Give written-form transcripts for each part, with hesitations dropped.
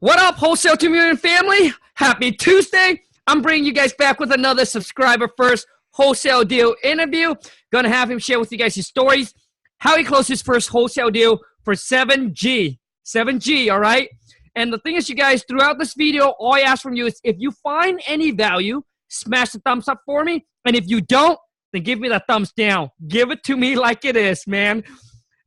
What up, Wholesale Community family? Happy Tuesday. I'm bringing you guys back with another subscriber first wholesale deal interview. Gonna have him share with you guys his stories, how he closed his first wholesale deal for 7G. 7G, all right? And the thing is, you guys, throughout this video, all I ask from you is if you find any value, smash the thumbs up for me. And if you don't, then give me the thumbs down. Give it to me like it is, man.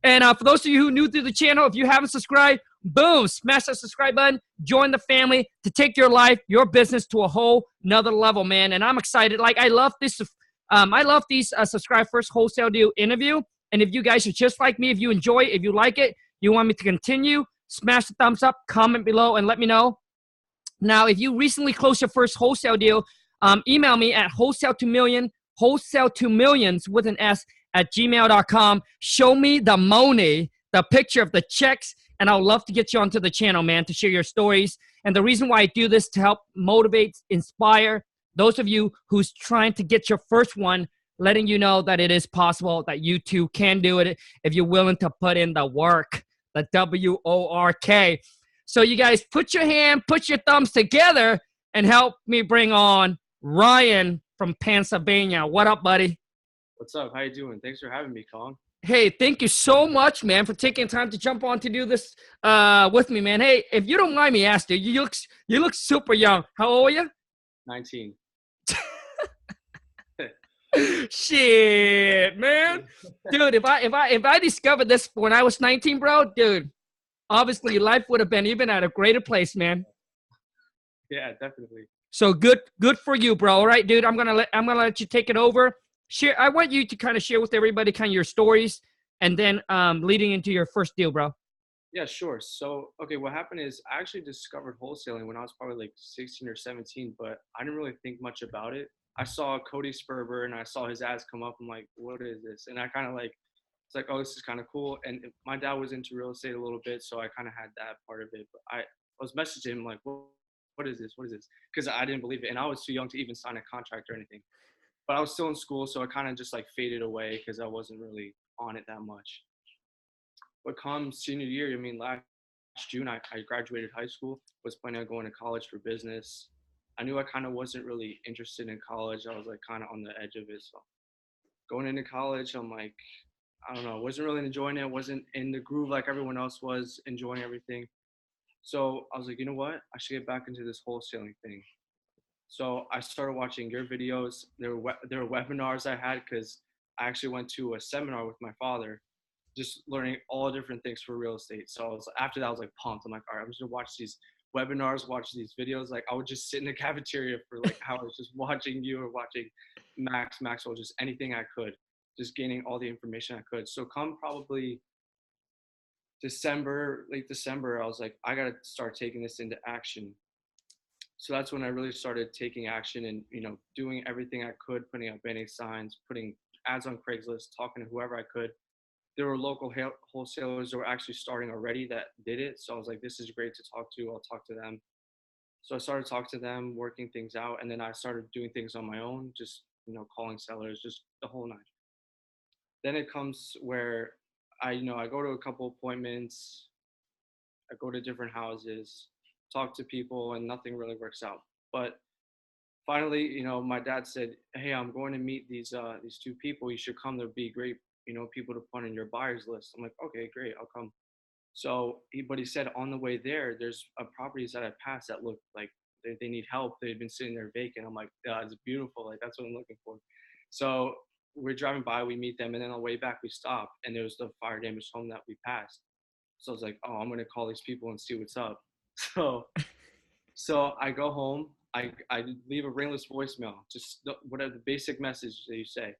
And for those of you who are new to the channel, if you haven't subscribed, boom, smash that subscribe button. Join the family to take your life, your business to a whole nother level, man. And I'm excited. Like, I love this. I love these subscribe first wholesale deal interview. And if you guys are just like me, if you enjoy it, if you like it, you want me to continue, smash the thumbs up, comment below, and let me know. Now, if you recently closed your first wholesale deal, email me at wholesale2millions with an S at gmail.com. Show me the money, the picture of the checks, and I'd love to get you onto the channel, man, to share your stories. And the reason why I do this to help motivate, inspire those of you who's trying to get your first one, letting you know that it is possible, that you too can do it if you're willing to put in the work, the W-O-R-K. So you guys put your thumbs together and help me bring on Ryan from Pennsylvania. What up, buddy? What's up? How you doing? Thanks for having me, Khang. Hey, thank you so much, man, for taking time to jump on to do this with me, man. Hey, if you don't mind me asking, you look super young. How old are you? 19. Shit, man. Dude, if I discovered this when I was 19, bro, dude, obviously life would have been even at a greater place, man. Yeah, definitely. So good for you, bro. All right, dude, I'm gonna let you take it over. Share. I want you to kind of share with everybody kind of your stories, and then leading into your first deal, bro. Yeah, sure. So, okay, what happened is I actually discovered wholesaling when I was probably like 16 or 17, but I didn't really think much about it. I saw Cody Sperber and I saw his ads come up. I'm like, what is this? And I kind of like, it's like, oh, this is kind of cool. And my dad was into real estate a little bit, so I kind of had that part of it. But I was messaging him like, what is this? What is this? Because I didn't believe it. And I was too young to even sign a contract or anything. But I was still in school, so I kind of just like faded away because I wasn't really on it that much. But come senior year, I mean, last June, I graduated high school, was planning on going to college for business. I knew I kind of wasn't really interested in college. I was like kind of on the edge of it. So going into college, I'm like, I don't know, wasn't really enjoying it. Wasn't in the groove like everyone else was, enjoying everything. So I was like, you know what? I should get back into this wholesaling thing. So I started watching your videos. There were webinars I had because I actually went to a seminar with my father, just learning all different things for real estate. So after that, I was like pumped. I'm like, all right, I'm just gonna watch these webinars, watch these videos. Like I would just sit in the cafeteria for like hours, just watching you or watching Maxwell, just anything I could, just gaining all the information I could. So come probably late December, I was like, I gotta start taking this into action. So that's when I really started taking action and, doing everything I could, putting up banner signs, putting ads on Craigslist, talking to whoever I could. There were local wholesalers that were actually starting already that did it. So I was like, this is great to talk to. I'll talk to them. So I started talking to them, working things out. And then I started doing things on my own, just, calling sellers, just the whole nine. Then it comes where I go to a couple appointments. I go to different houses, talk to people, and nothing really works out. But finally, my dad said, "Hey, I'm going to meet these two people. You should come. They'll be great, people to put in your buyers list." I'm like, "Okay, great, I'll come." So, but he said on the way there, there's properties that I passed that look like they need help. They've been sitting there vacant. I'm like, yeah, it's beautiful. Like that's what I'm looking for. So we're driving by, we meet them, and then on the way back we stop, and there was the fire damaged home that we passed. So I was like, oh, I'm gonna call these people and see what's up. So I go home, I leave a ringless voicemail, just whatever the basic message that you say.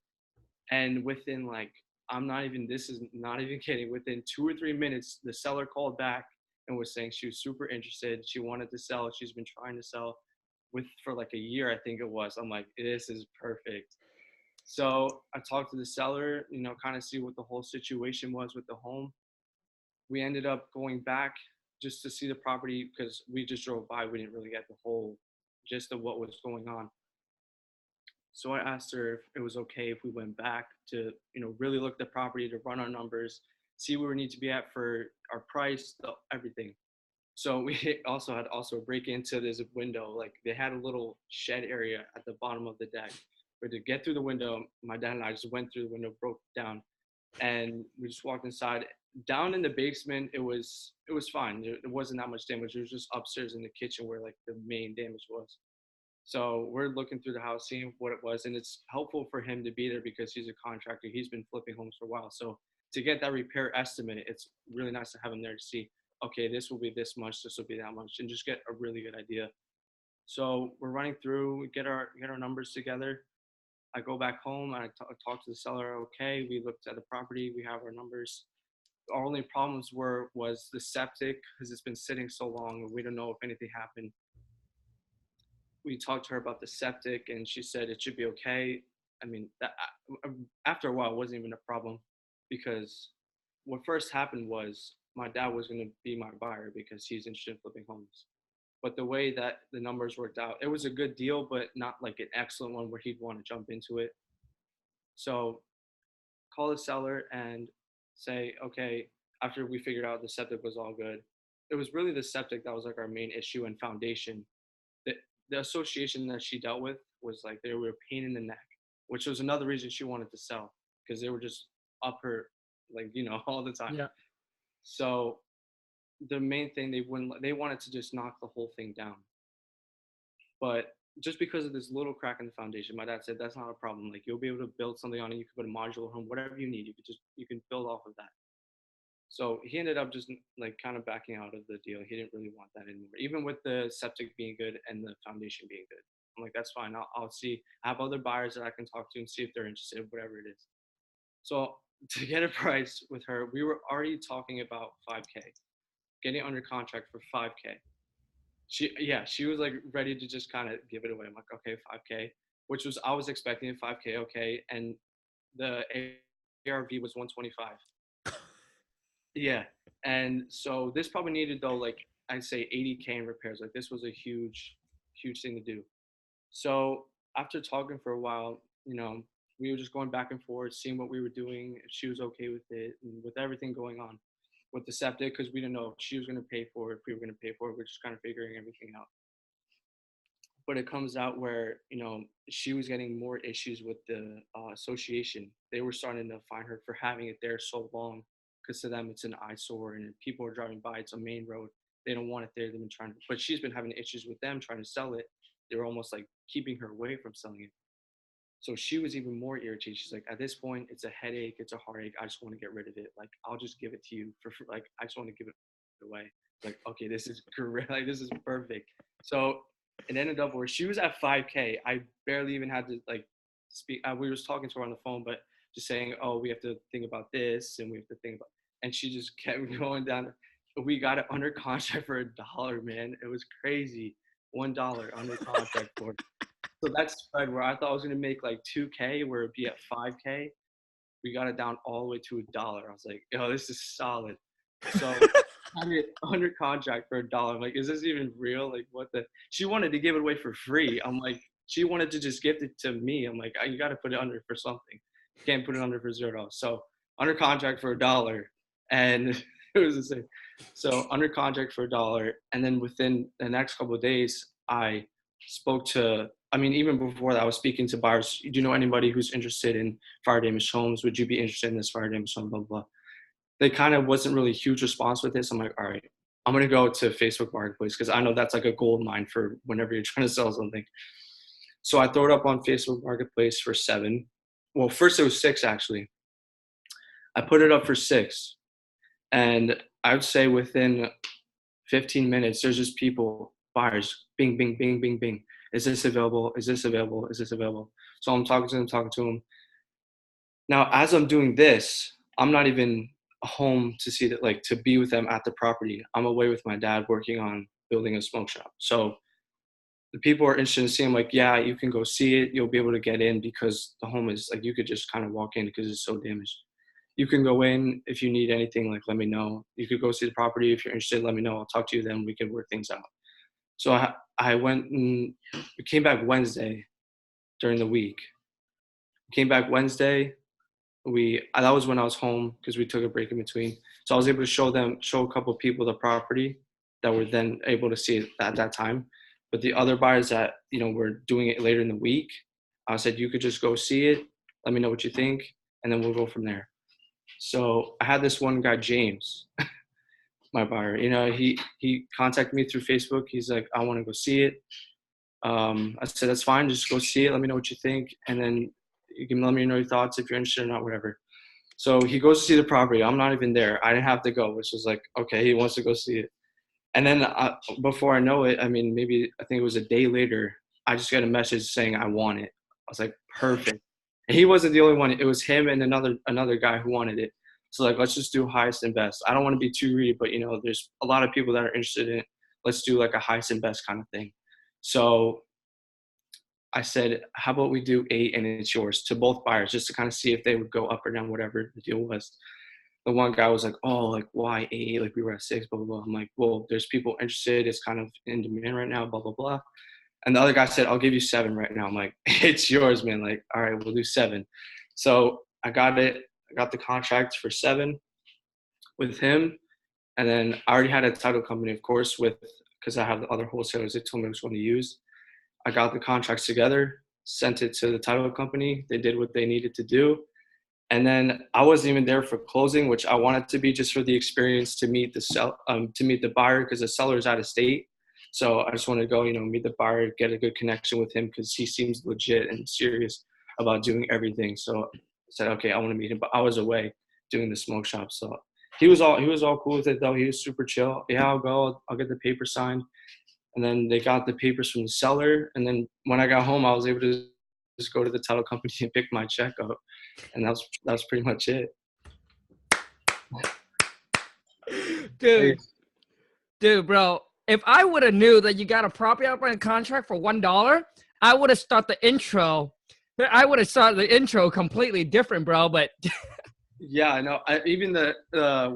And within like, this is not even kidding, within 2 or 3 minutes, the seller called back and was saying she was super interested. She wanted to sell. She's been trying to sell for like a year, I think it was. I'm like, this is perfect. So I talked to the seller, kind of see what the whole situation was with the home. We ended up going back just to see the property because we just drove by. We didn't really get the whole gist of what was going on. So I asked her if it was okay if we went back to, really look at the property, to run our numbers, see where we need to be at for our price, everything. So we also had break into this window. Like they had a little shed area at the bottom of the deck. But to get through the window, my dad and I just went through the window, broke down, and we just walked inside. Down in the basement, it was fine. It wasn't that much damage. It was just upstairs in the kitchen where like the main damage was. So we're looking through the house, seeing what it was, and it's helpful for him to be there because he's a contractor. He's been flipping homes for a while. So to get that repair estimate, it's really nice to have him there to see, okay, this will be this much, this will be that much, and just get a really good idea. So we're running through, we get our numbers together. I go back home and I talk to the seller. Okay, we looked at the property, we have our numbers. Our only problems was the septic because it's been sitting so long and we don't know if anything happened. We talked to her about the septic and she said it should be okay. I mean, after a while, it wasn't even a problem because what first happened was my dad was going to be my buyer because he's interested in flipping homes. But the way that the numbers worked out, it was a good deal, but not like an excellent one where he'd want to jump into it. So call the seller and say, okay, after we figured out the septic was all good, it was really the septic that was like our main issue and foundation. The association that she dealt with was like they were a pain in the neck, which was another reason she wanted to sell because they were just up her, like, all the time. Yeah. So the main thing they wanted to just knock the whole thing down. But just because of this little crack in the foundation, my dad said that's not a problem. Like you'll be able to build something on it. You can put a modular home, whatever you need. You can build off of that. So he ended up just like kind of backing out of the deal. He didn't really want that anymore, even with the septic being good and the foundation being good. I'm like, that's fine. I'll see. I have other buyers that I can talk to and see if they're interested, whatever it is. So to get a price with her, we were already talking about 5K, getting under contract for 5K. She was like ready to just kind of give it away. I'm like, okay, 5K, which was, I was expecting a 5K, okay. And the ARV was 125. Yeah. And so this probably needed though, like I'd say 80K in repairs. Like this was a huge, huge thing to do. So after talking for a while, we were just going back and forth, seeing what we were doing, if she was okay with it, and with everything going on with the septic, because we didn't know if she was going to pay for it, if we were going to pay for it. We're just kind of figuring everything out. But it comes out where, she was getting more issues with the association. They were starting to fine her for having it there so long because to them it's an eyesore and people are driving by. It's a main road. They don't want it there. They've been trying to, but she's been having issues with them trying to sell it. They were almost like keeping her away from selling it. So she was even more irritated. She's like, at this point, it's a headache. It's a heartache. I just want to get rid of it. Like, I'll just give it to you for like, I just want to give it away. Like, okay, this is great. Like, this is perfect. So it ended up where she was at 5K. I barely even had to like speak. We was talking to her on the phone, but just saying, oh, we have to think about this and we have to think about, and she just kept going down. We got it under contract for $1, man. It was crazy. $1 under contract for it. So that spread where I thought I was going to make like 2K, where it'd be at 5K, we got it down all the way to $1. I was like, yo, this is solid. So I mean, under contract for $1. I'm like, is this even real? Like, what the? She wanted to give it away for free. I'm like, she wanted to just gift it to me. I'm like, you got to put it under for something. You can't put it under for $0. So under contract for $1, and it was the same. So under contract for $1, and then within the next couple of days, I spoke to. I mean, even before that, I was speaking to buyers. Do you know anybody who's interested in fire damaged homes? Would you be interested in this fire damaged home? Blah, blah, blah. They kind of wasn't really a huge response with this. I'm like, all right, I'm going to go to Facebook Marketplace because I know that's like a gold mine for whenever you're trying to sell something. So I throw it up on Facebook Marketplace for 7. Well, first it was 6, actually. I put it up for 6. And I would say within 15 minutes, there's just people, buyers, bing, bing, bing, bing, bing. Is this available? Is this available? Is this available? So I'm talking to them. Now, as I'm doing this, I'm not even home to see that, like, to be with them at the property. I'm away with my dad working on building a smoke shop. So the people are interested in seeing, like, yeah, you can go see it. You'll be able to get in because the home is like, you could just kind of walk in because it's so damaged. You can go in if you need anything, like, let me know. You could go see the property. If you're interested, let me know. I'll talk to you then. We can work things out. So I went and we came back Wednesday during the week. Came back Wednesday. That was when I was home because we took a break in between. So I was able to show a couple of people the property. that were then able to see it at that time. But the other buyers that, were doing it later in the week, I said, you could just go see it. Let me know what you think. And then we'll go from there. So I had this one guy, James, my buyer, he contacted me through Facebook. He's like, I want to go see it. I said, that's fine. Just go see it. Let me know what you think. And then you can let me know your thoughts if you're interested or not, whatever. So he goes to see the property. I'm not even there. I didn't have to go, which was like, okay, he wants to go see it. And then before I know it, I think it was a day later, I just got a message saying I want it. I was like, perfect. And he wasn't the only one. It was him and another guy who wanted it. So like, let's just do highest and best. I don't want to be too greedy, but there's a lot of people that are interested in it. Let's do like a highest and best kind of thing. So I said, how about we do 8 and it's yours, to both buyers, just to kind of see if they would go up or down, whatever the deal was. The one guy was like, oh, like why 8? Like we were at 6, blah, blah, blah. I'm like, well, there's people interested. It's kind of in demand right now, blah, blah, blah. And the other guy said, I'll give you 7 right now. I'm like, it's yours, man. Like, all right, we'll do 7. So I got it. I got the contract for 7 with him. And then I already had a title company, of course, because I have the other wholesalers. They told me which one to use. I got the contracts together, sent it to the title company. They did what they needed to do. And then I wasn't even there for closing, which I wanted to be just for the experience to meet the buyer, because the seller is out of state. So I just wanted to go, meet the buyer, get a good connection with him, because he seems legit and serious about doing everything. So I said, okay, I want to meet him. But I was away doing the smoke shop. So he was all cool with it, though. He was super chill. Yeah, I'll go. I'll get the paper signed. And then they got the papers from the seller. And then when I got home, I was able to just go to the title company and pick my check up. And that was pretty much it. Dude, bro, if I would have knew that you got a property operating contract for $1, I would have started the intro. I would have started the intro completely different, bro. But yeah, I know. Even when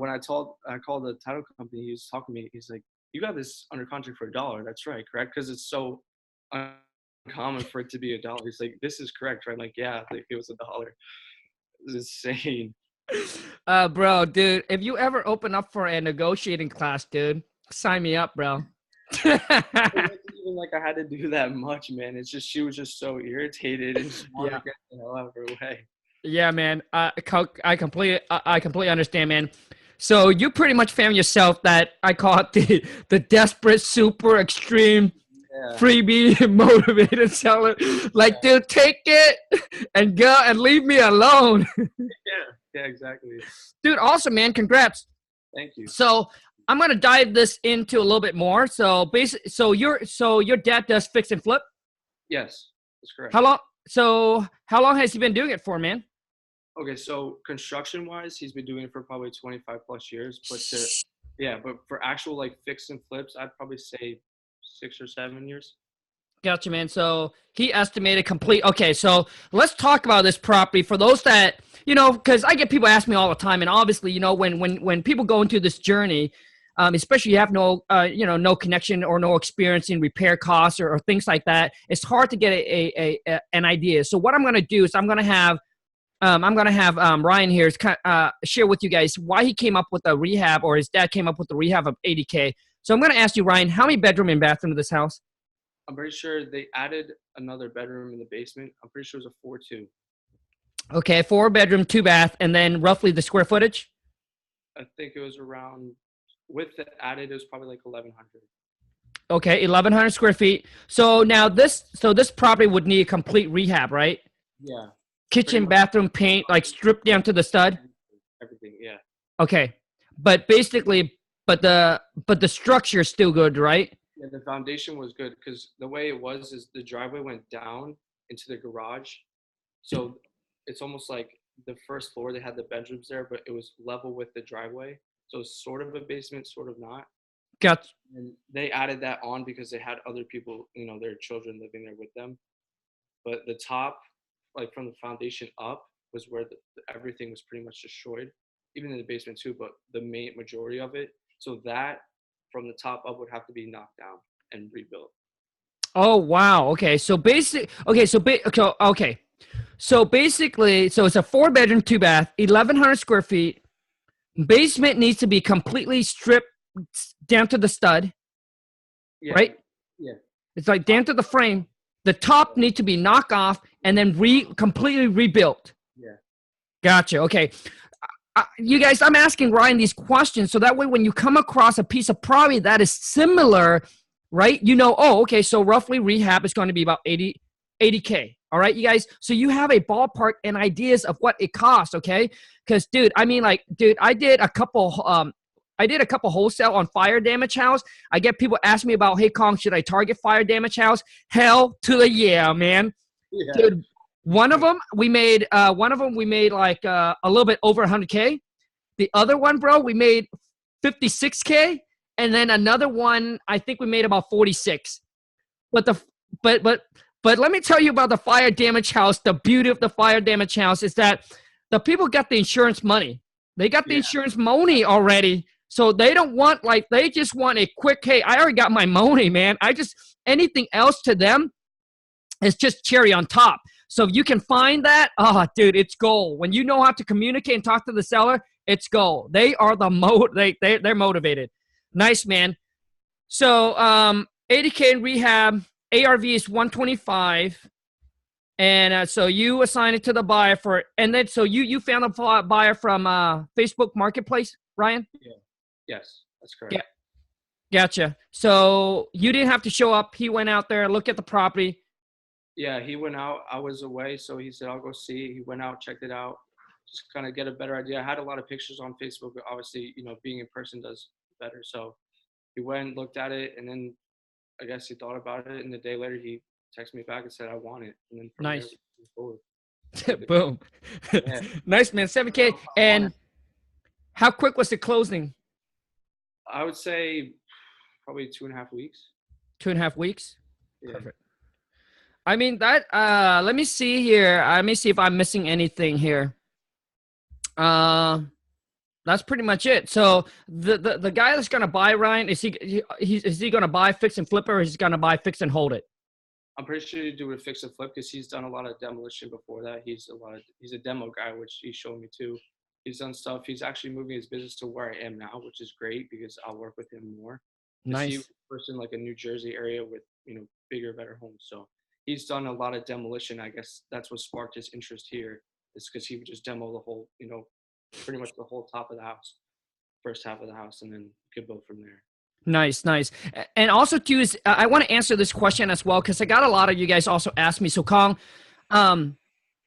I called the title company, he was talking to me. He's like, you got this under contract for $1. That's right, correct? Because it's so uncommon for it to be $1. He's like, this is correct, right? I'm like, yeah, I think it was $1. It's insane. Bro, dude, if you ever open up for a negotiating class, dude, sign me up, bro. It wasn't even like I had to do that much, man. It's just she was just so irritated and just wanted to get the hell out of her way. Yeah, man. I completely understand, man. So you pretty much found yourself that I call it the desperate, super extreme, freebie motivated seller. Like, dude, take it and go and leave me alone. Yeah, exactly. Dude, awesome, man. Congrats. Thank you. So I'm gonna dive this into a little bit more. So your dad does fix and flip? Yes, that's correct. How long has he been doing it for, man? Okay, so construction-wise, he's been doing it for probably 25 plus years. But but for actual like fix and flips, I'd probably say 6 or 7 years. Gotcha, man. So he estimated complete. Okay, so let's talk about this property for those that, because I get people ask me all the time, and obviously, when people go into this journey, especially you have no connection or no experience in repair costs or things like that, it's hard to get an idea. So what I'm going to do is I'm going to have Ryan here share with you guys why he came up with the rehab, or his dad came up with the rehab of $80K. So I'm going to ask you, Ryan, how many bedroom and bathroom to this house? I'm pretty sure they added another bedroom in the basement. I'm pretty sure it was a 4-2. Okay, 4 bedroom, 2 bath, and then roughly the square footage? I think it was around, with the added, it was probably like 1,100. Okay, 1,100 square feet. So now this property would need a complete rehab, right? Yeah. Kitchen, bathroom, paint, like stripped down to the stud? Everything, yeah. Okay. But basically, the structure is still good, right? Yeah, the foundation was good, because the way it was is the driveway went down into the garage. So it's almost like the first floor, they had the bedrooms there, but it was level with the driveway. So it's sort of a basement, sort of not. Gotcha. And they added that on because they had other people, their children living there with them. But the top, like from the foundation up, was where everything was pretty much destroyed, even in the basement too, but the main majority of it. So that from the top up would have to be knocked down and rebuilt. Oh, wow. Okay. So basically, so it's a 4 bedroom, 2 bath, 1,100 square feet. Basement needs to be completely stripped down to the stud. Yeah. right? Yeah. It's like down to the frame. The top needs to be knocked off and then completely rebuilt. Yeah. Gotcha. Okay. You guys, I'm asking Ryan these questions so that way when you come across a piece of property that is similar, right, you know, oh, okay, so roughly rehab is going to be about 80K. All right, you guys. So you have a ballpark and ideas of what it costs, okay? Because, dude, I mean, like, dude, I did a couple wholesale on fire damage house. I get people ask me about, hey, Khang, should I target fire damage house? Hell to the yeah, man. Yeah. Dude, one of them we made like a little bit over 100K. The other one, bro, we made 56K, and then another one I think we made about 46. But let me tell you about the fire damage house. The beauty of the fire damage house is that the people got the insurance money. They got the insurance money already. So they don't want, like, they just want a quick, hey, I already got my money, man. Anything else to them is just cherry on top. So if you can find that, oh, dude, it's gold. When you know how to communicate and talk to the seller, it's gold. They are they're motivated. Nice, man. So 80K in rehab, ARV is 125. And so you assign it to the buyer and then so you found a buyer from Facebook Marketplace, Ryan? Yeah. Yes, that's correct. Yeah. Gotcha. So you didn't have to show up. He went out there, look at the property. Yeah, he went out. I was away, so he said, I'll go see. He went out, checked it out, just kind of get a better idea. I had a lot of pictures on Facebook, but obviously, being in person does better. So he went, looked at it, and then I guess he thought about it. And the day later, he texted me back and said, I want it. And then from Nice. there, Boom. Yeah. Nice, man. 7K. And how quick was the closing? I would say probably 2.5 weeks. 2.5 weeks? Yeah. Perfect. I mean, that, let me see here. Let me see if I'm missing anything here. That's pretty much it. So the guy that's going to buy, Ryan, is he going to buy fix and flip, or is he going to buy fix and hold it? I'm pretty sure you do a fix and flip because he's done a lot of demolition before that. He's a demo guy, which he showed me too. He's done stuff. He's actually moving his business to where I am now, which is great because I'll work with him more. Nice. He's a person like a New Jersey area with, bigger, better homes. So he's done a lot of demolition. I guess that's what sparked his interest here, is because he would just demo the whole, pretty much the whole top of the house, first half of the house, and then could build from there. Nice. And also too is I want to answer this question as well, because I got a lot of you guys also ask me. So Khang,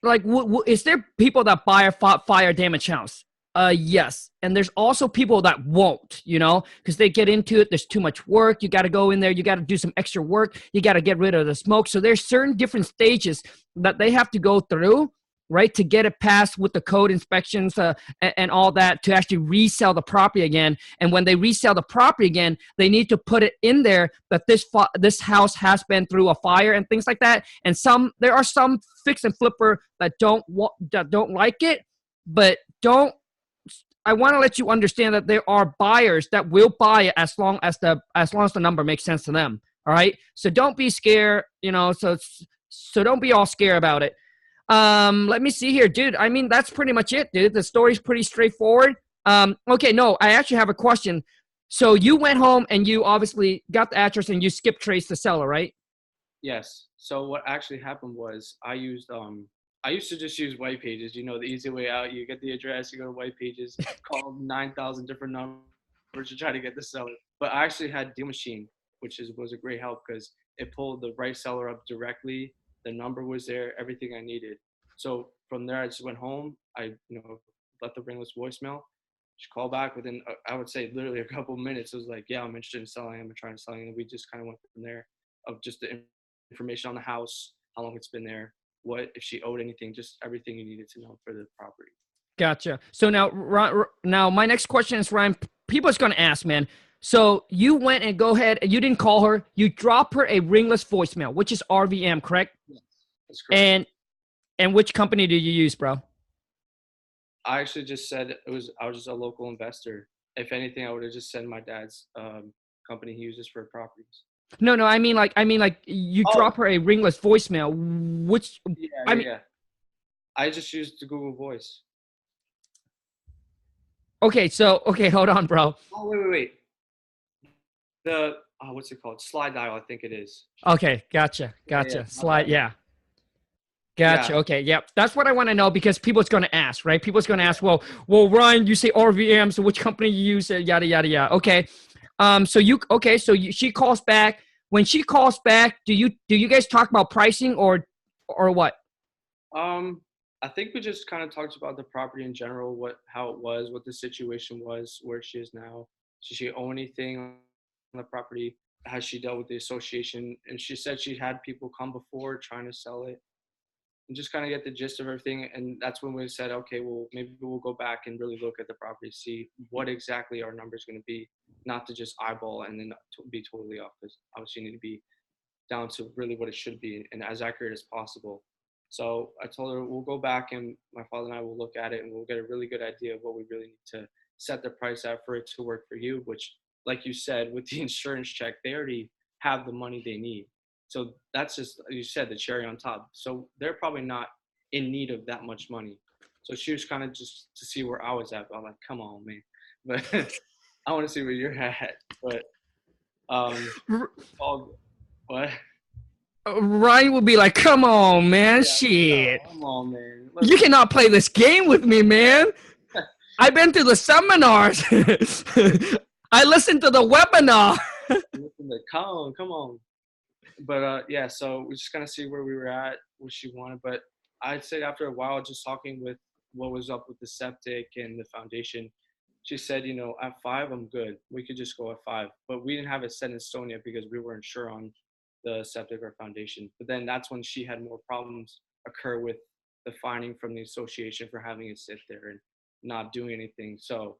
like, is there people that buy a fire damage house? Yes. And there's also people that won't, because they get into it. There's too much work. You got to go in there. You got to do some extra work. You got to get rid of the smoke. So there's certain different stages that they have to go through, right, to get it passed with the code inspections and all that to actually resell the property again. And when they resell the property again, they need to put it in there that this house has been through a fire and things like that. And there are some fix and flipper that don't like it, but I want to let you understand that there are buyers that will buy it as long as the number makes sense to them. All right. So don't be scared, so don't be all scared about it. Let me see here, dude. I mean, that's pretty much it, dude. The story's pretty straightforward. Okay, no, I actually have a question. So you went home and you obviously got the address and you skip traced the seller, right? Yes. So what actually happened was I used to just use white pages, the easy way out. You get the address, you go to white pages, call 9,000 different numbers to try to get the seller. But I actually had Deal Machine, which was a great help because it pulled the right seller up directly. The number was there, everything I needed. So from there, I just went home. I, left the ringless voicemail. She called back within, I would say, literally a couple of minutes. It was like, yeah, I'm interested in selling. I'm trying to sell. And we just kind of went from there of just the information on the house, how long it's been there, if she owed anything, just everything you needed to know for the property. Gotcha. So now my next question is, Ryan, people is going to ask, man. So you went and go ahead and you didn't call her. You drop her a ringless voicemail, which is RVM, correct? Yes, that's correct. And which company do you use, bro? I actually just said I was just a local investor. If anything, I would have just said my dad's company he uses for properties. No, I mean like you drop her a ringless voicemail, which yeah. I just used the Google Voice. Okay, hold on, bro. Oh wait. what's it called? Slide dial, I think it is. Okay, gotcha. Yeah. Slide, yeah. Yeah. Gotcha. Okay. Yep. That's what I want to know because people's going to ask, right? People's going to ask, well, Ryan, you say RVM, so which company you use? Yada yada yada. Okay. She calls back. When she calls back, do you guys talk about pricing or what? I think we just kind of talked about the property in general, how it was, what the situation was, where she is now. Does she own anything on the property? Has she dealt with the association? And she said she had people come before trying to sell it, and just kind of get the gist of everything. And that's when we said, okay, well, maybe we'll go back and really look at the property, see what exactly our number is going to be, not to just eyeball and then be totally off, because obviously you need to be down to really what it should be and as accurate as possible. So I told her we'll go back and my father and I will look at it and we'll get a really good idea of what we really need to set the price at for it to work for you, which, like you said, with the insurance check, they already have the money they need. So that's just, you said, the cherry on top. So they're probably not in need of that much money. So she was kind of just to see where I was at. But I'm like, come on, man. But I want to see where you're at. But what? Ryan will be like, come on, man. Shit. Come on, man. You cannot play this game with me, man. I've been to the seminars. I listened to the webinar. Come on. But yeah, so we just kind of see where we were at, what she wanted. But I'd say after a while, just talking with what was up with the septic and the foundation, she said, at 5, I'm good. We could just go at 5. But we didn't have it set in stone yet because we weren't sure on the septic or foundation. But then that's when she had more problems occur with the finding from the association for having it sit there and not doing anything. So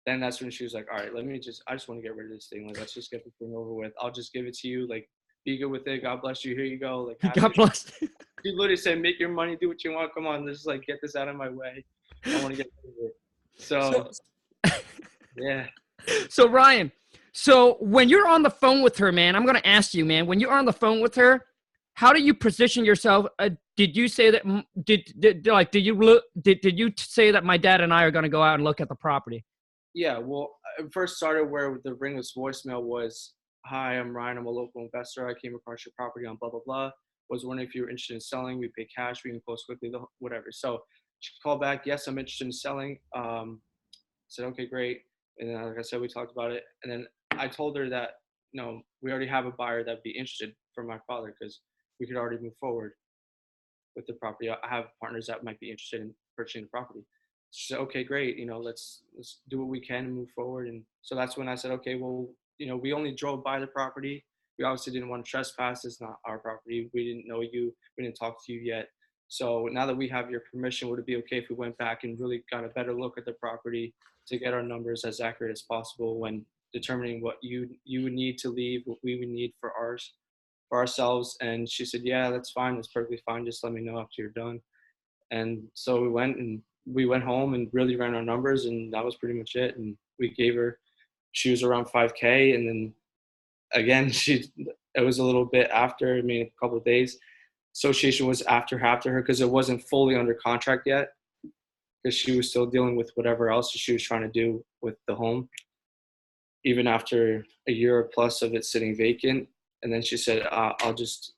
then that's when she was like, all right, I just want to get rid of this thing. Like, let's just get the thing over with. I'll just give it to you. Like, be good with it. God bless you. Here you go. Like, God bless. She literally said, make your money, do what you want. Come on, let's get this out of my way. I want to get rid of it. So yeah. So Ryan, so when you're on the phone with her, man, I'm going to ask you, man, when you're on the phone with her, how do you position yourself? Did you say that, did you say that my dad and I are going to go out and look at the property? Yeah, well, it first started where the ringless voicemail was, hi, I'm Ryan. I'm a local investor. I came across your property on blah, blah, blah. Was wondering if you were interested in selling. We pay cash. We can close quickly, whatever. So she called back. Yes, I'm interested in selling. Said, okay, great. And then, like I said, we talked about it. And then I told her that, we already have a buyer that'd be interested for my father because we could already move forward with the property. I have partners that might be interested in purchasing the property. She said, okay, great. Let's do what we can and move forward. And so that's when I said, okay, well, we only drove by the property. We obviously didn't want to trespass. It's not our property. We didn't know you. We didn't talk to you yet. So now that we have your permission, would it be okay if we went back and really got a better look at the property to get our numbers as accurate as possible when determining what you would need to leave, what we would need for ourselves? And she said, yeah, that's fine. That's perfectly fine. Just let me know after you're done. And so we went home and really ran our numbers, and that was pretty much it. And we gave her, she was around 5K. And then again, it was a little bit after, a couple of days. Association was after her because it wasn't fully under contract yet, because she was still dealing with whatever else she was trying to do with the home, even after a year plus of it sitting vacant. And then she said, I'll just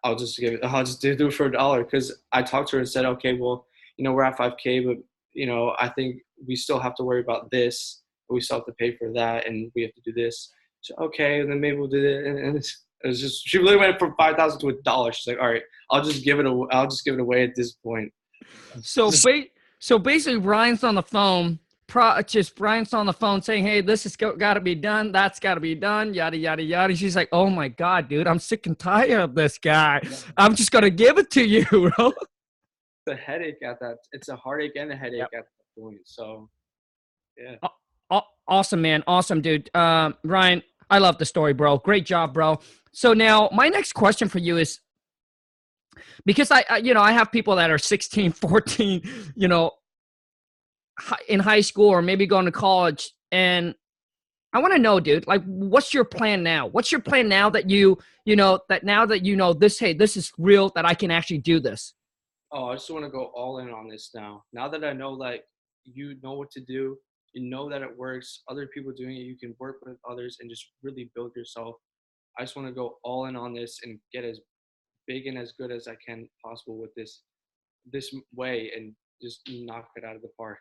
do it for $1, because I talked to her and said, okay, well, we're at 5K, but I think we still have to worry about this. We still have to pay for that, and we have to do this. So okay, and then maybe we'll do it. And it was just, she really went from $5,000 to $1. She's like, all right, I'll just give it away at this point. So basically, Ryan's on the phone. Brian's on the phone saying, hey, this has got to be done. That's got to be done. Yada, yada, yada. And she's like, oh my God, dude, I'm sick and tired of this guy. I'm just going to give it to you, bro. The headache it's a heartache and a headache at that point. So yeah. Awesome, man. Awesome, dude. Ryan, I love the story, bro. Great job, bro. So now my next question for you is, because I have people that are 16, 14, in high school or maybe going to college. And I want to know, dude, like, what's your plan now? What's your plan now that this, hey, this is real, that I can actually do this? Oh, I just want to go all in on this now. Now that I know, like, you know what to do, You know that it works. Other people doing it, you can work with others and just really build yourself. I just want to go all in on this and get as big and as good as I can possible with this way and just knock it out of the park.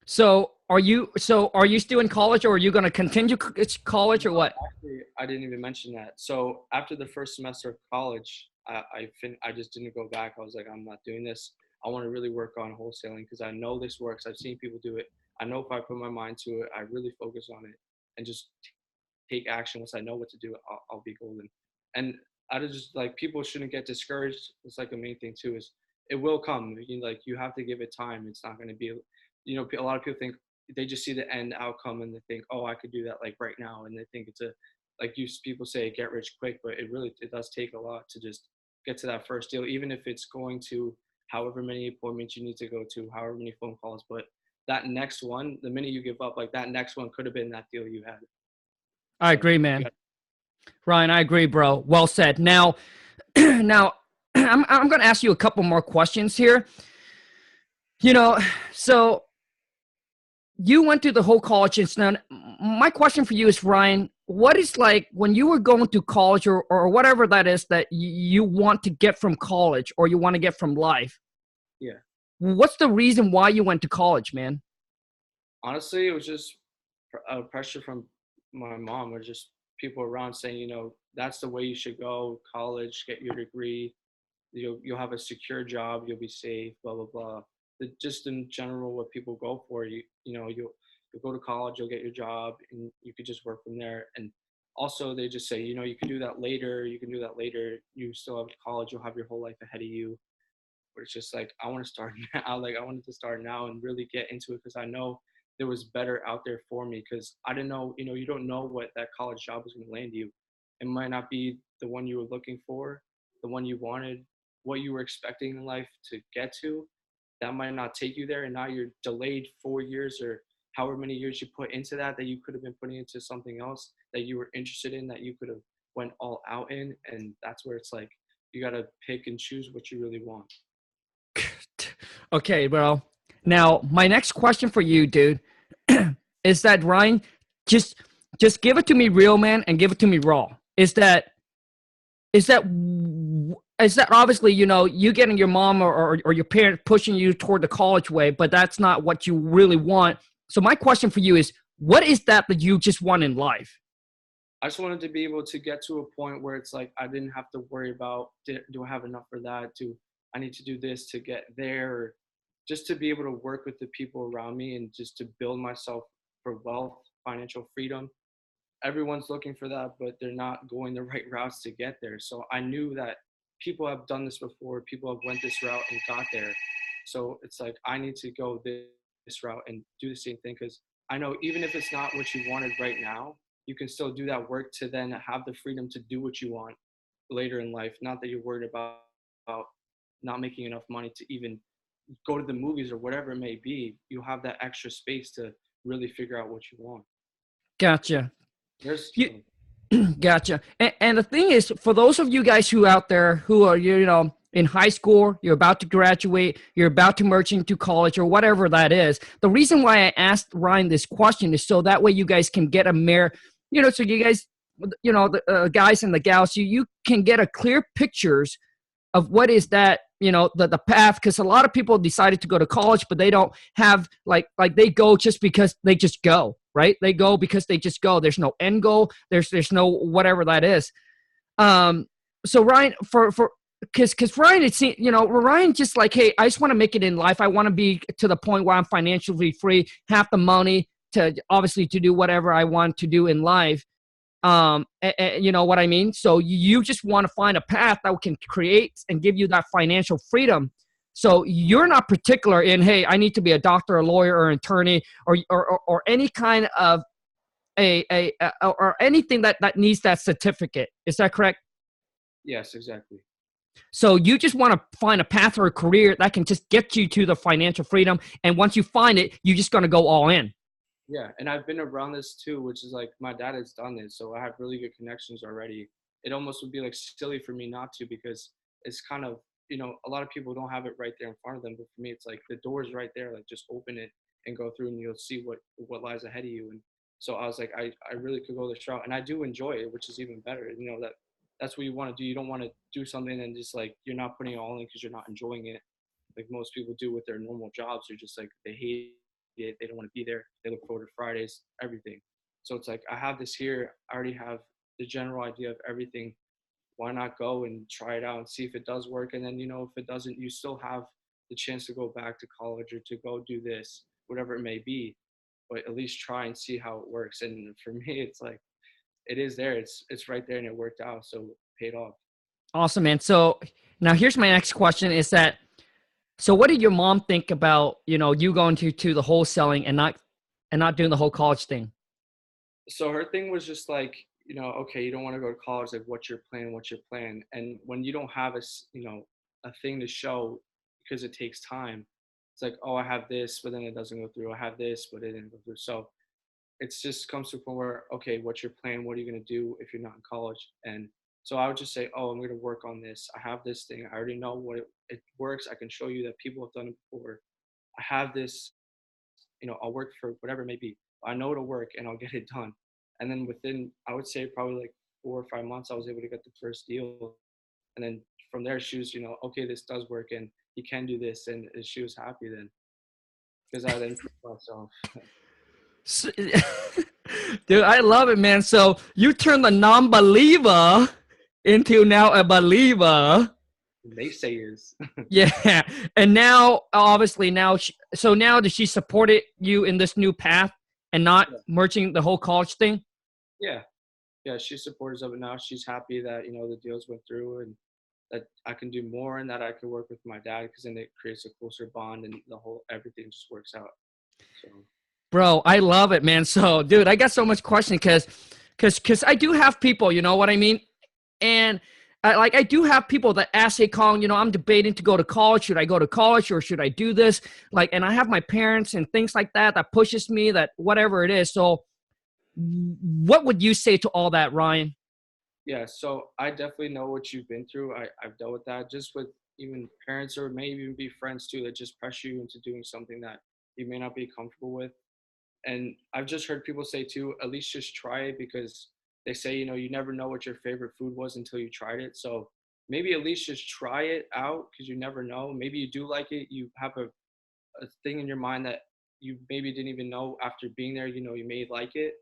So are you still in college, or are you going to continue college, or what? Actually, I didn't even mention that. So after the first semester of college, I just didn't go back. I was like, I'm not doing this. I want to really work on wholesaling because I know this works. I've seen people do it. I know if I put my mind to it, I really focus on it and just take action. Once I know what to do, I'll be golden. And I just like people shouldn't get discouraged. It's like the main thing too is it will come. You have to give it time. It's not going to be, a lot of people think they just see the end outcome and they think, oh, I could do that like right now, and they think it's a like you people say get rich quick, but it does take a lot to just get to that first deal, even if it's going to however many appointments you need to go to, however many phone calls. But that next one, the minute you give up, like that next one could have been that deal you had. I So agree, man. Ryan, I agree, bro. Well said. Now, now I'm going to ask you a couple more questions here. You know, so you went through the whole college and now my question for you is, Ryan, what is like when you were going through college or whatever that is that you want to get from college or you want to get from life? yeah, What's the reason why you went to college, man? honestly, it was just pressure from my mom or just people around saying, that's the way you should go. College, get your degree. You'll have a secure job. You'll be safe. Blah blah blah. Just in general, what people go for. You'll go to college. You'll get your job, and you could just work from there. And also, they just say, you can do that later. You can do that later. You still have college. You'll have your whole life ahead of you. But it's just like I want to start now. Like I wanted to start now and really get into it because I know there was better out there for me. Because I didn't know, you don't know what that college job was going to land you. It might not be the one you were looking for, the one you wanted, what you were expecting in life to get to. That might not take you there, and now you're delayed 4 years or however many years you put into that you could have been putting into something else that you were interested in, that you could have went all out in. And that's where it's like you got to pick and choose what you really want. Okay, bro. Now, my next question for you, dude, is that, Ryan, just just give it to me real, man, and give it to me raw. Is that is that obviously, you getting your mom or your parent pushing you toward the college way, but that's not what you really want. So my question for you is, what is that you just want in life? I just wanted to be able to get to a point where it's like I didn't have to worry about do I have enough for that? Do I need to do this to get there? Or just to be able to work with the people around me and just to build myself for wealth, financial freedom. Everyone's looking for that, but they're not going the right routes to get there. So I knew that people have done this before. People have went this route and got there. So it's like I need to go this route and do the same thing because I know even if it's not what you wanted right now, you can still do that work to then have the freedom to do what you want later in life. Not that you're worried about not making enough money to even go to the movies or whatever it may be. You have that extra space to really figure out what you want. Gotcha. There's You, Gotcha. And the thing is, for those of you guys who out there who are, in high school, you're about to graduate, you're about to merge into college or whatever that is. The reason why I asked Ryan this question is so that way you guys can get a mere, so you guys, the guys and the gals, you can get a clear pictures of what is that, the path. Because a lot of people decided to go to college, but they don't have like they go just because they just go, right? They go because they just go. There's no end goal. There's no whatever that is. So Ryan, because Ryan, it's, Ryan just like, hey, I just want to make it in life. I want to be to the point where I'm financially free, have the money to obviously to do whatever I want to do in life. You know what I mean? So you just want to find a path that can create and give you that financial freedom. So you're not particular in, hey, I need to be a doctor, a lawyer, or an attorney, or any kind of or anything that needs that certificate. Is that correct? Yes, exactly. So you just want to find a path or a career that can just get you to the financial freedom. And once you find it, you're just going to go all in. Yeah, and I've been around this too, which is like my dad has done this, so I have really good connections already. It almost would be like silly for me not to because it's kind of, a lot of people don't have it right there in front of them, but for me, it's like the door is right there, like just open it and go through, and you'll see what lies ahead of you. And so I was like, I really could go this route, and I do enjoy it, which is even better. You know, that's what you want to do. You don't want to do something and just like you're not putting it all in because you're not enjoying it, like most people do with their normal jobs. They're just like, they hate it, they don't want to be there, they look forward to Fridays, everything. So it's like, I have this here, I already have the general idea of everything. Why not go and try it out and see if it does work? And then, you know, if it doesn't, you still have the chance to go back to college or to go do this, whatever it may be, but at least try and see how it works. And for me, it's like, it is there, it's right there, and it worked out, so it paid off. Awesome, man. So now here's my next question is that, so what did your mom think about, you know, you going to the wholesaling and not doing the whole college thing? So her thing was just like, you know, okay, you don't want to go to college, like what's your plan, what's your plan? And when you don't have you know, a thing to show, because it takes time, it's like, oh, I have this, but then it doesn't go through. I have this, but it didn't go through. So it's just comes to a point where, okay, what's your plan? What are you going to do if you're not in college? And so I would just say, oh, I'm going to work on this. I have this thing. I already know what it works. I can show you that people have done it before. I have this, you know, I'll work for whatever it may be. I know it'll work, and I'll get it done. And then within, I would say probably like 4 or 5 months, I was able to get the first deal. And then from there, she was, you know, okay, this does work, and you can do this. And she was happy then, because I then proved myself. Dude, I love it, man. So you turned the non-believer into now a believer. Naysayers. Yeah. And now, obviously, so now does she support you in this new path and not merging the whole college thing? Yeah. Yeah, she's supportive of it now. She's happy that, you know, the deals went through, and that I can do more, and that I can work with my dad, because then it creates a closer bond, and everything just works out. So. Bro, I love it, man. So, dude, I got so much question because I do have people, you know what I mean? And I do have people that ask, hey, Khang, you know, I'm debating to go to college. Should I go to college or should I do this? Like, and I have my parents and things like that pushes me, that whatever it is. So what would you say to all that, Ryan? Yeah, so I definitely know what you've been through. I've dealt with that, just with even parents, or maybe even be friends too, that just pressure you into doing something that you may not be comfortable with. And I've just heard people say too, at least just try it, because they say, you know, you never know what your favorite food was until you tried it. So maybe at least just try it out, because you never know. Maybe you do like it. You have a thing in your mind that you maybe didn't even know after being there, you know, you may like it.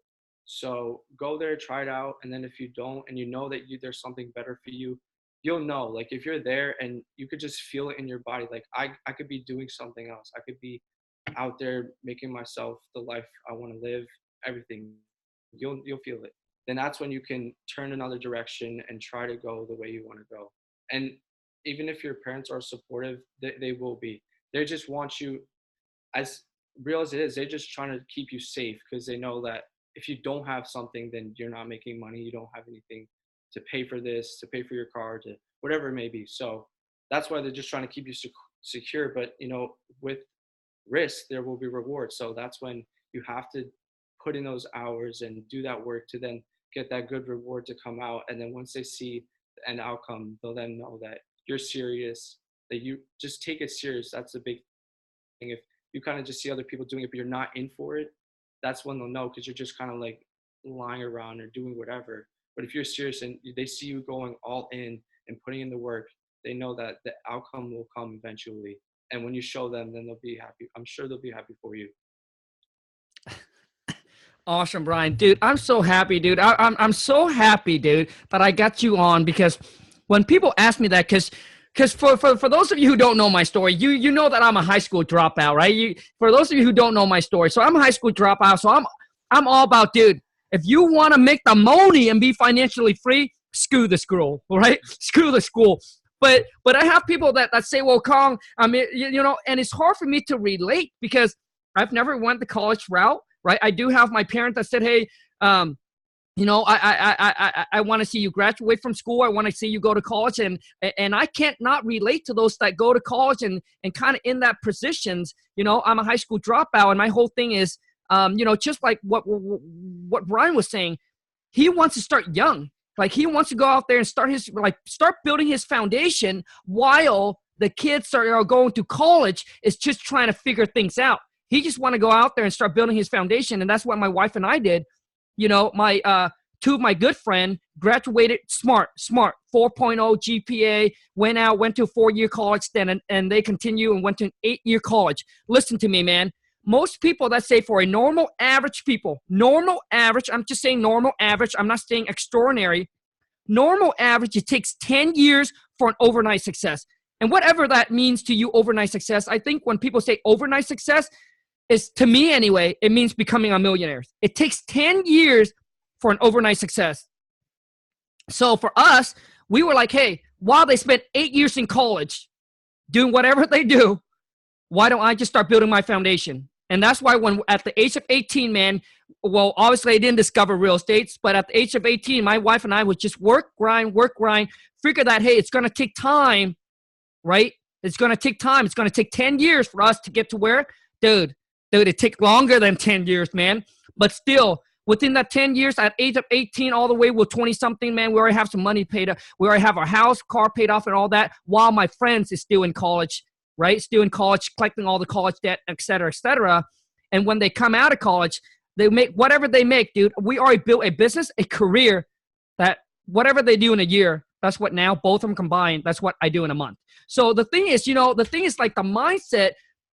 So go there, try it out. And then if you don't, and you know that there's something better for you, you'll know. Like if you're there and you could just feel it in your body, like I could be doing something else. I could be out there making myself the life I want to live, everything. You'll feel it. Then that's when you can turn another direction and try to go the way you want to go. And even if your parents are supportive, they will be. They just want you, as real as it is, they're just trying to keep you safe, because they know that if you don't have something, then you're not making money. You don't have anything to pay for this, to pay for your car, to whatever it may be. So that's why they're just trying to keep you secure. But, you know, with risk, there will be rewards. So that's when you have to put in those hours and do that work to then get that good reward to come out. And then once they see the end outcome, they'll then know that you're serious, that you just take it serious. That's the big thing. If you kind of just see other people doing it, but you're not in for it, that's when they'll know, because you're just kind of like lying around or doing whatever. But if you're serious and they see you going all in and putting in the work, they know that the outcome will come eventually. And when you show them, then they'll be happy. I'm sure they'll be happy for you. Awesome, Brian. Dude, I'm so happy, dude. I'm so happy, dude, that I got you on, because when people ask me that, because for those of you who don't know my story, you know that I'm a high school dropout, right? For those of you who don't know my story, so I'm a high school dropout, so I'm all about, dude, if you want to make the money and be financially free, screw the school, right? Screw the school. But I have people that say, well, Khang, I mean, you know, and it's hard for me to relate, because I've never went the college route, right? I do have my parent that said, hey, you know, I want to see you graduate from school. I want to see you go to college. And I can't not relate to those that go to college and kind of in that positions. You know, I'm a high school dropout, and my whole thing is, you know, just like what Brian was saying, he wants to start young. Like he wants to go out there and start building his foundation while the kids are going to college is just trying to figure things out. He just want to go out there and start building his foundation. And that's what my wife and I did. You know, two of my good friends graduated smart, 4.0 GPA, went to a 4-year college then, and they continue and went to an 8-year college. Listen to me, man. Most people that say for a normal average people, normal average, I'm just saying normal average, I'm not saying extraordinary, normal average, it takes 10 years for an overnight success. And whatever that means to you, overnight success, I think when people say overnight success, is, to me anyway, it means becoming a millionaire. It takes 10 years for an overnight success. So for us, we were like, hey, while they spent 8 years in college doing whatever they do, why don't I just start building my foundation? And that's why when at the age of 18, man, well, obviously I didn't discover real estate, but at the age of 18, my wife and I would just work, grind, figure that, hey, it's going to take time, right? It's going to take time. It's going to take 10 years for us to get to where? Dude, it takes longer than 10 years, man. But still, within that 10 years, at age of 18 all the way with 20-something, man, we already have some money paid up. We already have our house, car paid off and all that, while my friends is still in college, right? Still in college, collecting all the college debt, et cetera, et cetera. And when they come out of college, they make whatever they make, dude. We already built a business, a career, that whatever they do in a year, that's what now, both of them combined, that's what I do in a month. So the thing is, like the mindset,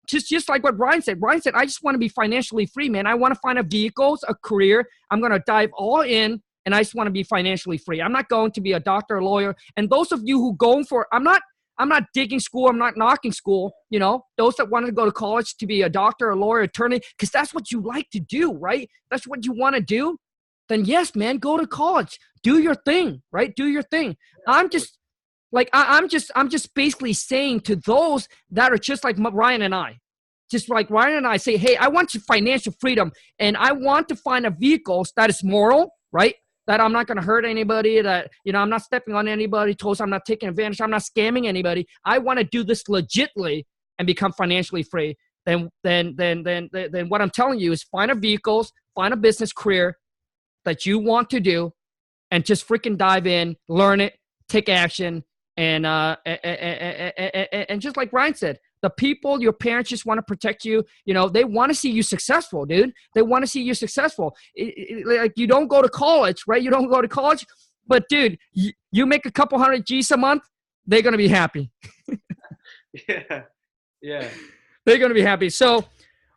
just like what Ryan said. Ryan said, I just want to be financially free, man. I want to find a vehicle, a career. I'm going to dive all in, and I just want to be financially free. I'm not going to be a doctor, a lawyer. And those of you who going for, I'm not digging school. I'm not knocking school. Those that want to go to college to be a doctor, a lawyer, attorney, because that's what you like to do, right? That's what you want to do. Then yes, man, go to college. Do your thing, right? Do your thing. I'm just basically saying to those that are just like Ryan and I, say, hey, I want financial freedom, and I want to find a vehicle that is moral, right? That I'm not going to hurt anybody, that, I'm not stepping on anybody's toes, I'm not taking advantage, I'm not scamming anybody. I want to do this legitly and become financially free. Then what I'm telling you is find a vehicles, find a business career that you want to do, and just freaking dive in, learn it, take action, and just like Ryan said, the people, your parents just want to protect you. They want to see you successful, dude. They want to see you successful. Like, you don't go to college, right? You don't go to college, but dude, you make a couple hundred G's a month, they're going to be happy. Yeah. They're going to be happy. So,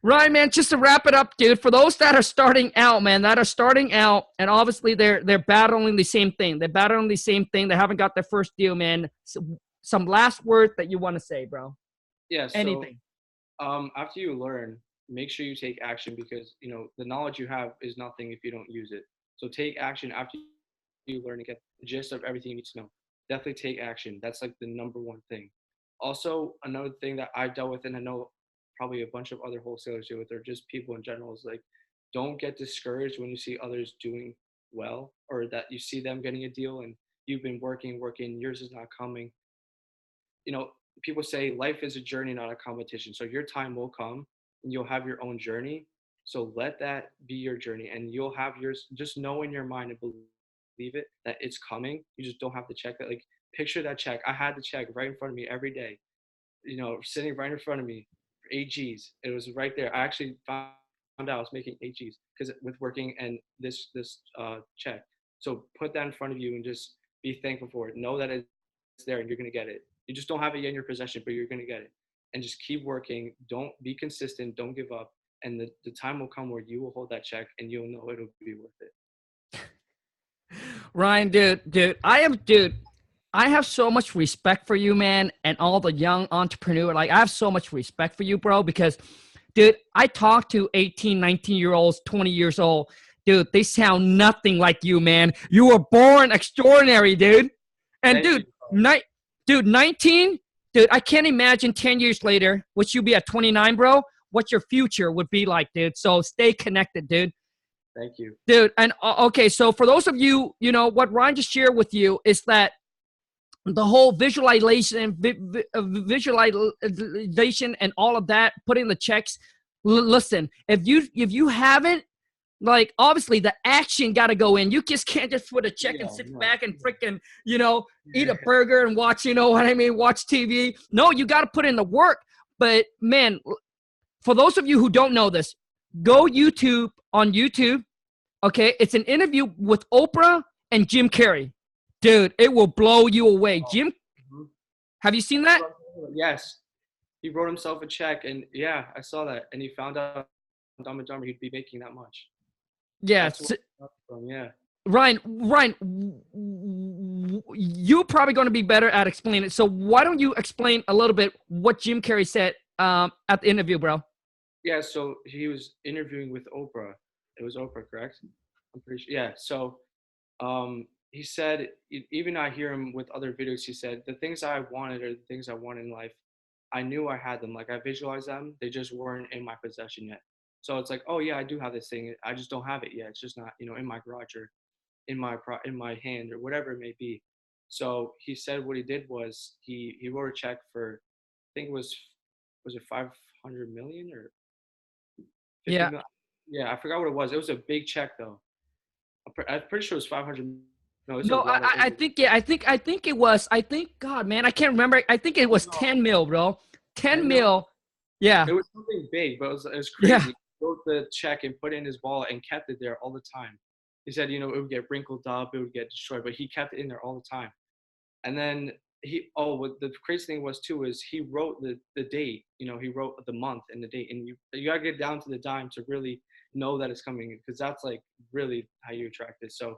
Ryan, man, just to wrap it up, dude, for those that are starting out, man, and obviously they're battling the same thing. They're battling the same thing. They haven't got their first deal, man. So, some last words that you want to say, bro. Yeah. So, anything. After you learn, make sure you take action, because, the knowledge you have is nothing if you don't use it. So take action after you learn and get the gist of everything you need to know. Definitely take action. That's like the number one thing. Also, another thing that I've dealt with, and I know probably a bunch of other wholesalers deal with, or just people in general, is like, don't get discouraged when you see others doing well, or that you see them getting a deal and you've been working, yours is not coming. People say life is a journey, not a competition. So your time will come and you'll have your own journey. So let that be your journey, and you'll have yours. Just know in your mind and believe it, that it's coming. You just don't have to check that. Like, picture that check. I had the check right in front of me every day, sitting right in front of me for 8 G's. It was right there. I actually found out I was making 8 G's because with working and this check. So put that in front of you and just be thankful for it. Know that it's there and you're going to get it. You just don't have it yet in your possession, but you're going to get it. And just keep working. Don't be consistent. Don't give up. And the time will come where you will hold that check and you'll know it'll be worth it. Ryan, dude, I have so much respect for you, man, and all the young entrepreneurs. Like, I have so much respect for you, bro, because, dude, I talk to 18, 19-year-olds, 20 years old. Dude, they sound nothing like you, man. You were born extraordinary, dude. And, dude, 19, dude, I can't imagine 10 years later, which you'll be at 29, bro, what your future would be like, dude. So stay connected, dude. Thank you. Dude, and okay, so for those of you, what Ryan just shared with you is that the whole visualization and all of that, putting the checks, listen, if you haven't, like, obviously the action got to go in. You just can't just put a check and sit back and freaking, eat a burger and watch, watch TV. No, you got to put in the work. But man, for those of you who don't know this, go on YouTube. Okay, it's an interview with Oprah and Jim Carrey. Dude, it will blow you away. Jim, have you seen that? Yes. He wrote himself a check, and yeah, I saw that. And he found out Dumb and Dumber he'd be making that much. Yeah. Yeah. Ryan, you're probably going to be better at explaining it. So why don't you explain a little bit what Jim Carrey said at the interview, bro? Yeah, so he was interviewing with Oprah. It was Oprah, correct? I'm pretty sure. Yeah. So he said, even I hear him with other videos, he said, the things I wanted are the things I wanted in life. I knew I had them. Like, I visualized them. They just weren't in my possession yet. So it's like, oh yeah, I do have this thing. I just don't have it yet. It's just not, in my garage or in my hand or whatever it may be. So he said what he did was he wrote a check for, I think was it 500 million or 50 Yeah. million? Yeah, I forgot what it was. It was a big check though. I'm pretty sure it was 500. No, I think it was. God, man, I can't remember. I think it was 10 mil, bro. 10 mil. Yeah. It was something big, but it was crazy. Yeah. He wrote the check and put it in his wallet and kept it there all the time. He said, it would get wrinkled up, it would get destroyed, but he kept it in there all the time. And then what the crazy thing was too is he wrote the date. He wrote the month and the date, and you gotta get down to the dime to really know that it's coming, because that's like really how you attract it. So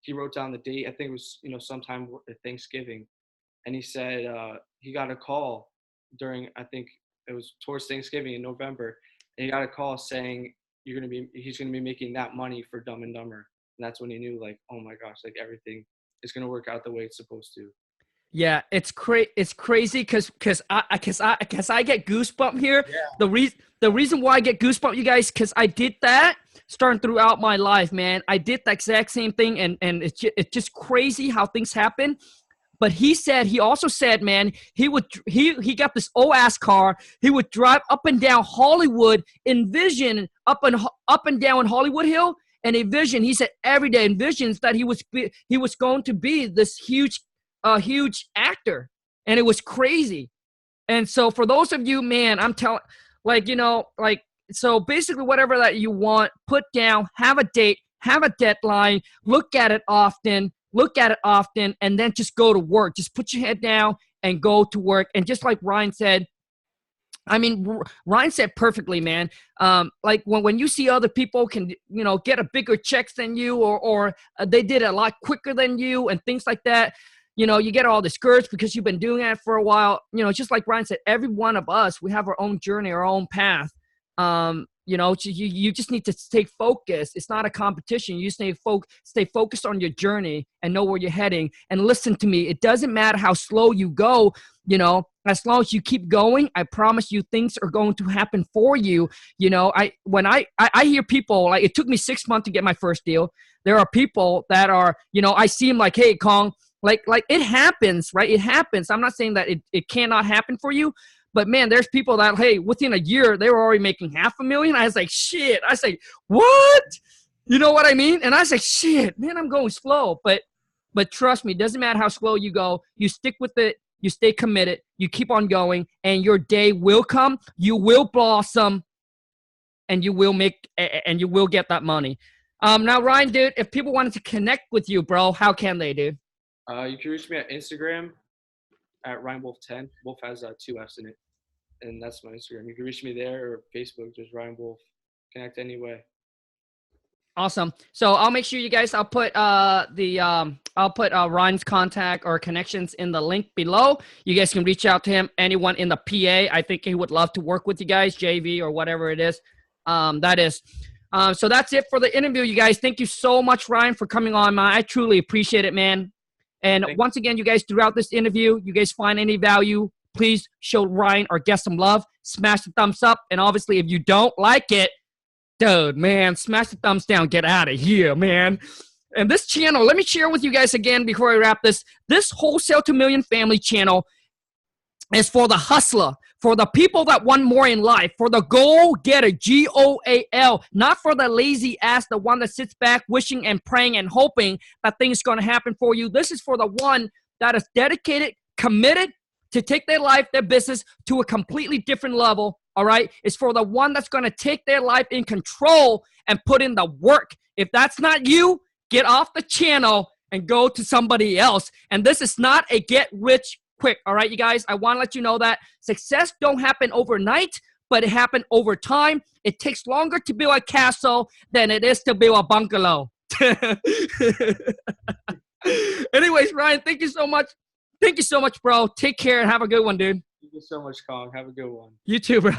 he wrote down the date. I think it was sometime at Thanksgiving, and he said he got a call during, I think it was towards Thanksgiving in November, and he got a call saying he's gonna be making that money for Dumb and Dumber, and that's when he knew, like, oh my gosh, like everything is gonna work out the way it's supposed to. Yeah, it's crazy because I get goosebumps here. Yeah. The reason why I get goosebumps, you guys, because I did that starting throughout my life, man. I did the exact same thing, and it's just crazy how things happen. But he also said, man, he got this old ass car. He would drive up and down Hollywood, envision up and down Hollywood Hill, and envision. He said every day envisions that he was going to be this huge actor, and it was crazy. And so for those of you, man, I'm telling, so basically whatever that you want, put down, have a date, have a deadline, look at it often, and then just go to work. Just put your head down and go to work. And just like Ryan said, Ryan said perfectly, man. Like when you see other people can, get a bigger checks than you, or they did it a lot quicker than you and things like that, you get all discouraged because you've been doing that for a while. Just like Ryan said, every one of us, we have our own journey, our own path. You just need to stay focused. It's not a competition. You stay focused on your journey and know where you're heading. And listen to me, it doesn't matter how slow you go, as long as you keep going, I promise you things are going to happen for you. I hear people, like, it took me 6 months to get my first deal. There are people that are, I see them like, hey, Khang, like it happens, right? It happens. I'm not saying that it cannot happen for you, but man, there's people that, hey, within a year, they were already making $500,000. I was like, shit. I say, what? You know what I mean? And I say, shit, man, I'm going slow. But trust me, it doesn't matter how slow you go. You stick with it. You stay committed. You keep on going, and your day will come. You will blossom, and you will get that money. Now, Ryan, dude, if people wanted to connect with you, bro, how can they, dude? You can reach me at Instagram at RyanWolf10. Wolf has 2 F's in it, and that's my Instagram. You can reach me there, or Facebook, just Ryan Wolf. Connect anyway. Awesome. So I'll make sure you guys, I'll put Ryan's contact or connections in the link below. You guys can reach out to him. Anyone in the PA, I think he would love to work with you guys, JV or whatever it is. That is. So that's it for the interview, you guys. Thank you so much, Ryan, for coming on, man. I truly appreciate it, man. And once again, you guys, throughout this interview, you guys find any value, please show Ryan or guest some love. Smash the thumbs up. And obviously, if you don't like it, dude, man, smash the thumbs down. Get out of here, man. And this channel, let me share with you guys again before I wrap this. This Wholesale to Million Family channel is for the hustler, for the people that want more in life, for the goal-getter, G-O-A-L, not for the lazy ass, the one that sits back wishing and praying and hoping that things going to happen for you. This is for the one that is dedicated, committed to take their life, their business to a completely different level. all right, is for the one that's going to take their life in control and put in the work. If that's not you, get off the channel and go to somebody else. And this is not a get rich quick, all right, you guys? I want to let you know that success don't happen overnight, but it happened over time. It takes longer to build a castle than it is to build a bungalow. Anyways, Ryan, thank you so much. Thank you so much, bro. Take care and have a good one, dude. Thank you so much, Khang. Have a good one. You too, bro.